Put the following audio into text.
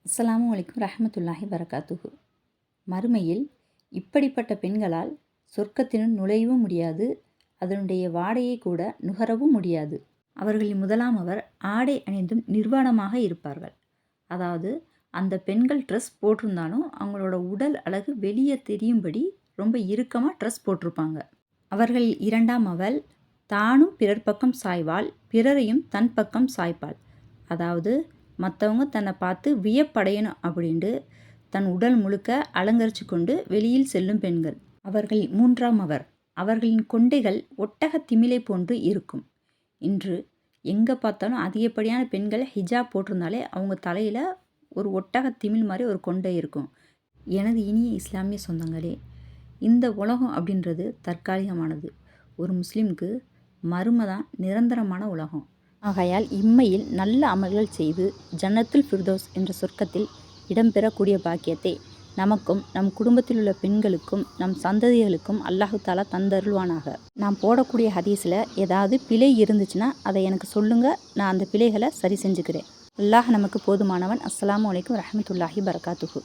அஸ்ஸலாமு அலைக்கும் ரஹ்மத்துல்லாஹி வரகாத்துஹு. மறுமையில் இப்படிப்பட்ட பெண்களால் சொர்க்கத்தினுள் நுழையவும் முடியாது, அதனுடைய வாடையை கூட நுகரவும் முடியாது. அவர்களில் முதலாமவர் ஆடை அணிந்தும் நிர்வாணமாக இருப்பார்கள். அதாவது அந்த பெண்கள் ட்ரெஸ் போட்டிருந்தாலும் அவங்களோட உடல் அழகு வெளியே தெரியும்படி ரொம்ப இறுக்கமாக ட்ரெஸ் போட்டிருப்பாங்க. அவர்களில் இரண்டாம் அவள் தானும் பிறர் பக்கம் சாய்வாள், பிறரையும் தன் பக்கம் சாய்ப்பாள். அதாவது மற்றவங்க தன்னை பார்த்து வியப்படையணும் அப்படின்ட்டு தன் உடல் முழுக்க அலங்கரித்து கொண்டு வெளியில் செல்லும் பெண்கள். அவர்கள் மூன்றாம் அவர்களின் கொண்டைகள் ஒட்டக திமிலை போன்று இருக்கும். இன்று எங்கே பார்த்தாலும் அதிகப்படியான பெண்கள் ஹிஜாப் போட்டிருந்தாலே அவங்க தலையில் ஒரு ஒட்டக திமில் மாதிரி ஒரு கொண்டை இருக்கும். எனது இனிய இஸ்லாமிய சொந்தங்களே, இந்த உலகம் அப்படின்றது தற்காலிகமானது. ஒரு முஸ்லீமுக்கு மறுமை தான் நிரந்தரமான உலகம். ஆகையால் இம்மையில் நல்ல அமல்கள் செய்து ஜன்னத்துல் ஃபிர்தௌஸ் என்ற சொர்க்கத்தில் இடம்பெறக்கூடிய பாக்கியத்தை நமக்கும் நம் குடும்பத்தில் உள்ள பெண்களுக்கும் நம் சந்ததிகளுக்கும் அல்லாஹு தாலா தந்தருள்வானாக. நான் போடக்கூடிய ஹதீஸில் ஏதாவது பிழை இருந்துச்சுன்னா அதை எனக்கு சொல்லுங்கள், நான் அந்த பிழைகளை சரி செஞ்சுக்கிறேன். அல்லாஹ் நமக்கு போதுமானவன். அஸ்ஸலாமு அலைக்கும் ரஹ்மத்துல்லாஹி வரகாத்துஹு.